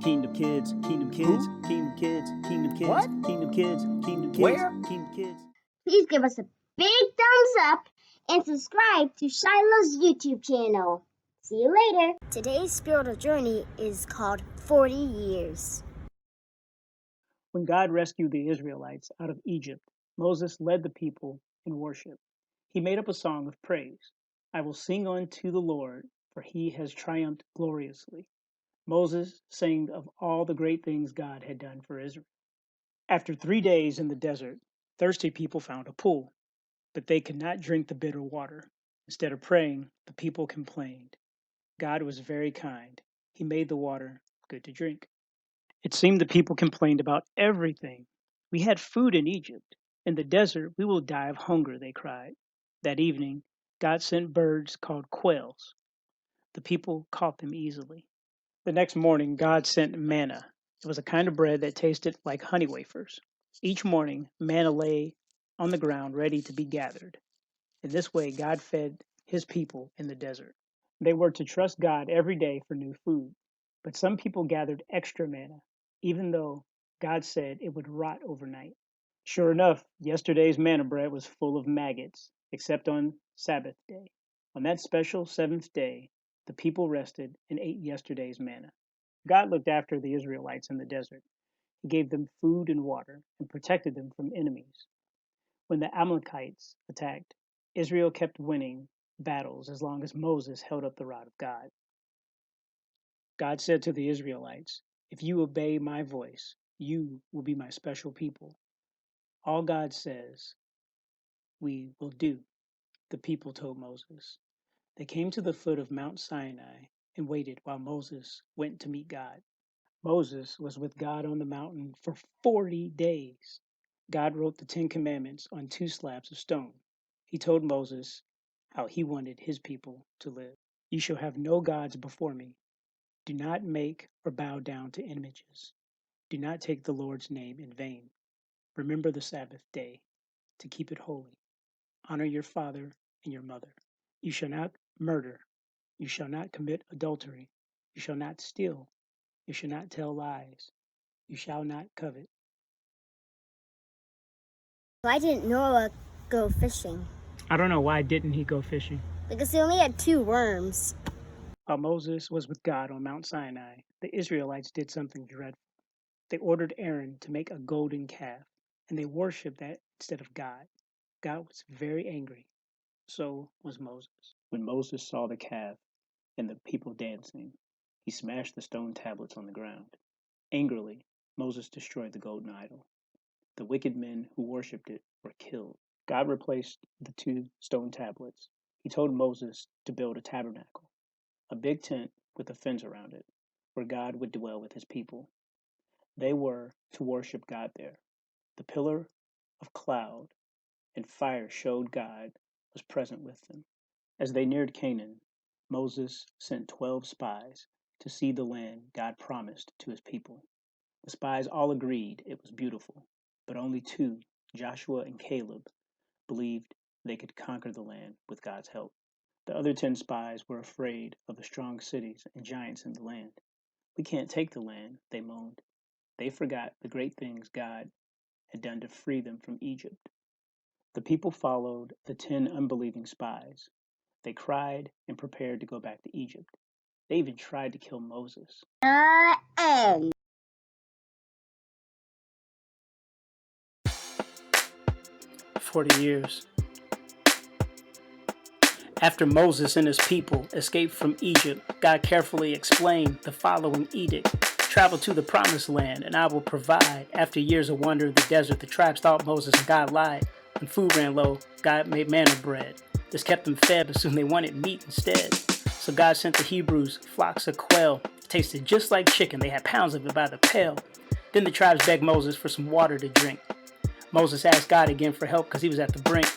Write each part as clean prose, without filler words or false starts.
Kingdom Kids, Kingdom Kids, Who? Kingdom Kids, Kingdom Kids, What? Kingdom Kids, Kingdom Kids, Where? Kingdom Kids. Please give us a big thumbs up and subscribe to Shiloh's YouTube channel. See you later. Today's spiritual journey is called 40 Years. When God rescued the Israelites out of Egypt, Moses led the people in worship. He made up a song of praise. I will sing unto the Lord, for he has triumphed gloriously. Moses sang of all the great things God had done for Israel. After 3 days in the desert, thirsty people found a pool, but they could not drink the bitter water. Instead of praying, the people complained. God was very kind. He made the water good to drink. It seemed the people complained about everything. We had food in Egypt. In the desert, we will die of hunger, they cried. That evening, God sent birds called quails. The people caught them easily. The next morning, God sent manna. It was a kind of bread that tasted like honey wafers. Each morning, manna lay on the ground ready to be gathered. In this way, God fed his people in the desert. They were to trust God every day for new food. But some people gathered extra manna, even though God said it would rot overnight. Sure enough, yesterday's manna bread was full of maggots, except on Sabbath day. On that special seventh day, the people rested and ate yesterday's manna. God looked after the Israelites in the desert. He gave them food and water and protected them from enemies. When the Amalekites attacked, Israel kept winning battles as long as Moses held up the rod of God. God said to the Israelites, if you obey my voice, you will be my special people. All God says, we will do, the people told Moses. They came to the foot of Mount Sinai and waited while Moses went to meet God. Moses was with God on the mountain for 40 days. God wrote the 10 Commandments on 2 slabs of stone. He told Moses how he wanted his people to live. You shall have no gods before me. Do not make or bow down to images. Do not take the Lord's name in vain. Remember the Sabbath day to keep it holy. Honor your father and your mother. You shall not murder. You shall not commit adultery. You shall not steal. You shall not tell lies. You shall not covet. Why didn't Noah go fishing? I don't know, why didn't he go fishing? Because he only had 2 worms. While Moses was with God on Mount Sinai, the Israelites did something dreadful. They ordered Aaron to make a golden calf, and they worshiped that instead of God. God was very angry. So was Moses. When Moses saw the calf and the people dancing, he smashed the stone tablets on the ground. Angrily, Moses destroyed the golden idol. The wicked men who worshipped it were killed. God replaced the 2 stone tablets. He told Moses to build a tabernacle, a big tent with a fence around it, where God would dwell with his people. They were to worship God there. The pillar of cloud and fire showed God was present with them. As they neared Canaan, Moses sent 12 spies to see the land God promised to his people. The spies all agreed it was beautiful, but only 2, Joshua and Caleb, believed they could conquer the land with God's help. The other 10 spies were afraid of the strong cities and giants in the land. We can't take the land, they moaned. They forgot the great things God had done to free them from Egypt. The people followed the 10 unbelieving spies. They cried and prepared to go back to Egypt. They even tried to kill Moses. End. 40 years. After Moses and his people escaped from Egypt, God carefully explained the following edict. Travel to the promised land, and I will provide. After years of wandering the desert, the tribes thought Moses and God lied. When food ran low, God made manna bread. This kept them fed, but soon they wanted meat instead. So God sent the Hebrews flocks of quail. It tasted just like chicken. They had pounds of it by the pail. Then the tribes begged Moses for some water to drink. Moses asked God again for help because he was at the brink.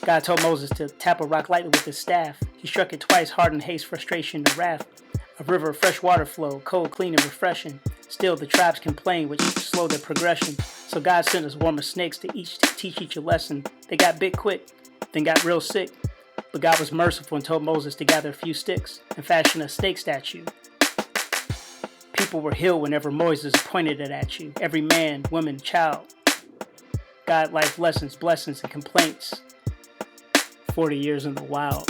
God told Moses to tap a rock lightly with his staff. He struck it twice, hard in haste, frustration, and wrath. A river of fresh water flowed, cold, clean, and refreshing. Still, the tribes complained, which slowed their progression. So God sent us swarm of snakes to teach each a lesson. They got big quick, then got real sick. But God was merciful and told Moses to gather a few sticks and fashion a snake statue. people were healed whenever Moses pointed it at you. Every man, woman, child. God life lessons, blessings, and complaints. 40 years in the wild.